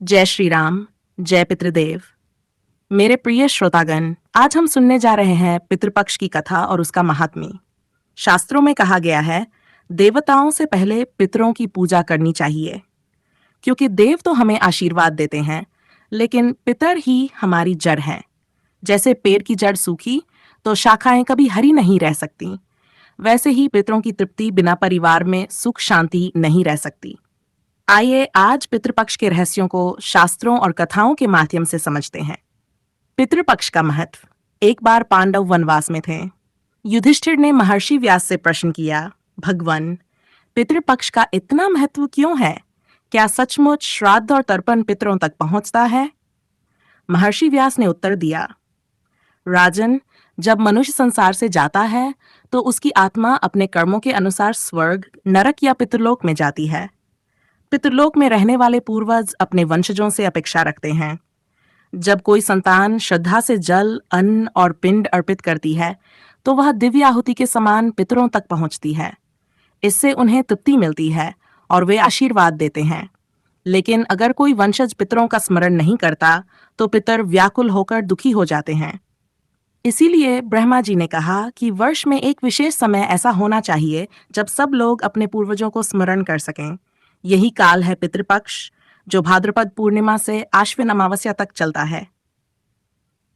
जय श्री राम, जय पितृदेव। मेरे प्रिय श्रोतागण, आज हम सुनने जा रहे हैं पितृपक्ष की कथा और उसका महात्म्य। शास्त्रों में कहा गया है, देवताओं से पहले पितरों की पूजा करनी चाहिए, क्योंकि देव तो हमें आशीर्वाद देते हैं, लेकिन पितर ही हमारी जड़ हैं। जैसे पेड़ की जड़ सूखी तो शाखाएं कभी हरी नहीं रह सकती, वैसे ही पितरों की तृप्ति बिना परिवार में सुख शांति नहीं रह सकती। आइए आज पितृपक्ष के रहस्यों को शास्त्रों और कथाओं के माध्यम से समझते हैं। पितृपक्ष का महत्व। एक बार पांडव वनवास में थे। युधिष्ठिर ने महर्षि व्यास से प्रश्न किया, भगवान, पितृपक्ष का इतना महत्व क्यों है? क्या सचमुच श्राद्ध और तर्पण पितरों तक पहुंचता है? महर्षि व्यास ने उत्तर दिया, राजन, जब मनुष्य संसार से जाता है तो उसकी आत्मा अपने कर्मों के अनुसार स्वर्ग, नरक या पितृलोक में जाती है। पितृलोक में रहने वाले पूर्वज अपने वंशजों से अपेक्षा रखते हैं। जब कोई संतान श्रद्धा से जल, अन्न और पिंड अर्पित करती है तो वह दिव्य आहुति के समान पितरों तक पहुंचती है। इससे उन्हें तृप्ति मिलती है और वे आशीर्वाद देते हैं। लेकिन अगर कोई वंशज पितरों का स्मरण नहीं करता तो पितर व्याकुल होकर दुखी हो जाते हैं। इसीलिए ब्रह्मा जी ने कहा कि वर्ष में एक विशेष समय ऐसा होना चाहिए जब सब लोग अपने पूर्वजों को स्मरण कर सकें। यही काल है पितृपक्ष, जो भाद्रपद पूर्णिमा से आश्विन अमावस्या तक चलता है।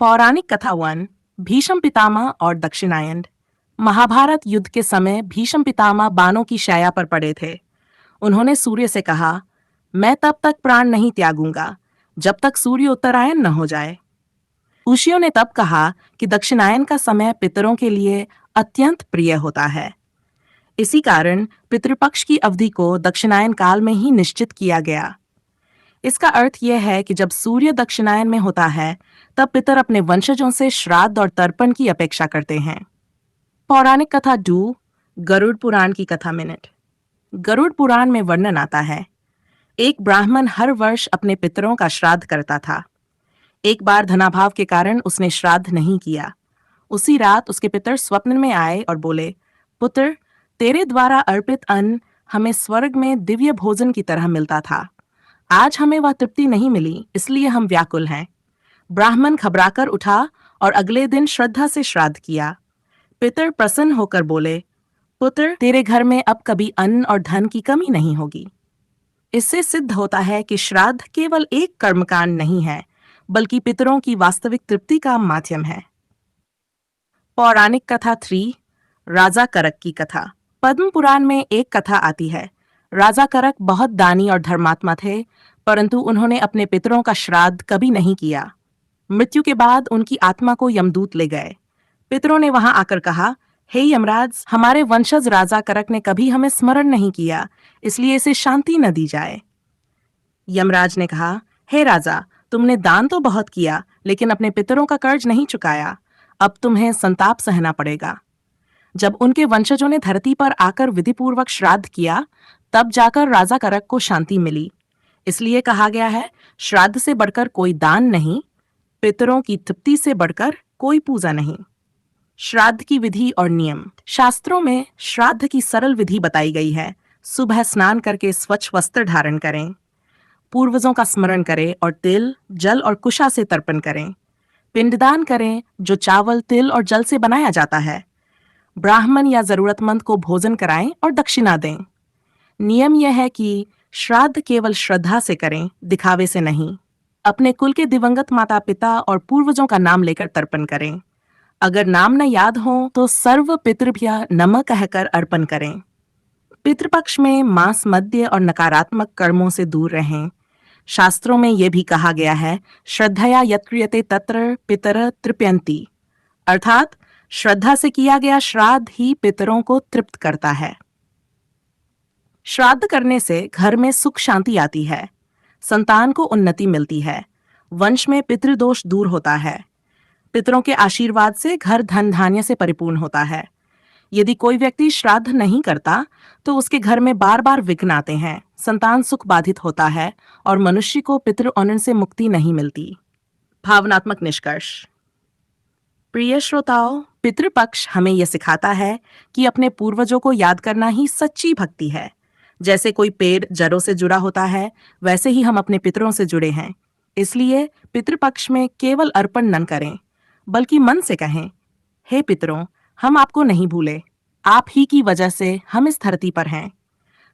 पौराणिक कथा 1। भीष्म पितामह और दक्षिणायन। महाभारत युद्ध के समय भीष्म पितामह बाणों की शैया पर पड़े थे। उन्होंने सूर्य से कहा, मैं तब तक प्राण नहीं त्यागूंगा जब तक सूर्य उत्तरायण न हो जाए। ऋषियों ने तब कहा कि दक्षिणायन का समय पितरों के लिए अत्यंत प्रिय होता है। इसी कारण पितृपक्ष की अवधि को दक्षिणायन काल में ही निश्चित किया गया। इसका अर्थ यह है कि जब सूर्य दक्षिणायन में होता है तब पितर अपने वंशजों से श्राद्ध और तर्पण की अपेक्षा करते हैं। पौराणिक कथा 2। गरुड़ पुराण की कथा मिनट। गरुड़ पुराण में वर्णन आता है, एक ब्राह्मण हर वर्ष अपने पितरों का श्राद्ध करता था। एक बार धनाभाव के कारण उसने श्राद्ध नहीं किया। उसी रात उसके पितर स्वप्न में आए और बोले, पुत्र, तेरे द्वारा अर्पित अन्न हमें स्वर्ग में दिव्य भोजन की तरह मिलता था। आज हमें वह तृप्ति नहीं मिली, इसलिए हम व्याकुल हैं। ब्राह्मण घबराकर उठा और अगले दिन श्रद्धा से श्राद्ध किया। पितर प्रसन्न होकर बोले, पुत्र, तेरे घर में अब कभी अन्न और धन की कमी नहीं होगी। इससे सिद्ध होता है कि श्राद्ध केवल एक कर्मकांड नहीं है, बल्कि पितरों की वास्तविक तृप्ति का माध्यम है। पौराणिक कथा 3। राजा करक की कथा। पद्म पुराण में एक कथा आती है। राजा करक बहुत दानी और धर्मात्मा थे, परंतु उन्होंने अपने पितरों का श्राद्ध कभी नहीं किया। मृत्यु के बाद उनकी आत्मा को यमदूत ले गए। पितरों ने वहां आकर कहा, हे यमराज, हमारे वंशज राजा करक ने कभी हमें स्मरण नहीं किया, इसलिए इसे शांति न दी जाए। यमराज ने कहा, हे राजा, तुमने दान तो बहुत किया, लेकिन अपने पितरों का कर्ज नहीं चुकाया। अब तुम्हें संताप सहना पड़ेगा। जब उनके वंशजों ने धरती पर आकर विधिपूर्वक श्राद्ध किया, तब जाकर राजा करक को शांति मिली। इसलिए कहा गया है, श्राद्ध से बढ़कर कोई दान नहीं, पितरों की तृप्ति से बढ़कर कोई पूजा नहीं। श्राद्ध की विधि और नियम। शास्त्रों में श्राद्ध की सरल विधि बताई गई है। सुबह स्नान करके स्वच्छ वस्त्र धारण करें, पूर्वजों का स्मरण करें और तिल, जल और कुशा से तर्पण करें। पिंडदान करें, जो चावल, तिल और जल से बनाया जाता है। ब्राह्मण या जरूरतमंद को भोजन कराएं और दक्षिणा दें। नियम यह है कि श्राद्ध केवल श्रद्धा से करें, दिखावे से नहीं। अपने कुल के दिवंगत माता पिता और पूर्वजों का नाम लेकर तर्पण करें। अगर नाम न याद हो तो सर्व पितृभ्य नमः कहकर अर्पण करें। पितृपक्ष में मांस, मद्य और नकारात्मक कर्मों से दूर रहें। शास्त्रों में यह भी कहा गया है, श्रद्धया यत् क्रियते तत्र पितर तृप्यन्ति, अर्थात श्रद्धा से किया गया श्राद्ध ही पितरों को तृप्त करता है। श्राद्ध करने से घर में सुख शांति आती है, संतान को उन्नति मिलती है, वंश में पितृदोष दूर होता है। पितरों के आशीर्वाद से घर धन धान्य से परिपूर्ण होता है। यदि कोई व्यक्ति श्राद्ध नहीं करता तो उसके घर में बार बार विघ्न आते हैं, संतान सुख बाधित होता है और मनुष्य को पितृ अनन से मुक्ति नहीं मिलती। भावनात्मक निष्कर्ष। प्रिय श्रोताओं, पितृपक्ष हमें यह सिखाता है कि अपने पूर्वजों को याद करना ही सच्ची भक्ति है। जैसे कोई पेड़ जड़ों से जुड़ा होता है, वैसे ही हम अपने पितरों से जुड़े हैं। इसलिए पितृपक्ष में केवल अर्पण न करें, बल्कि मन से कहें, हे पितरों, हम आपको नहीं भूले। आप ही की वजह से हम इस धरती पर हैं।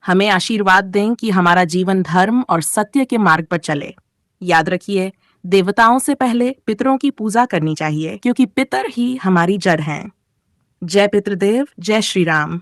हमें आशीर्वाद दें कि हमारा जीवन धर्म और सत्य के मार्ग पर चले। याद रखिए, देवताओं से पहले पितरों की पूजा करनी चाहिए, क्योंकि पितर ही हमारी जड़ हैं। जय पितृदेव, जय श्री राम।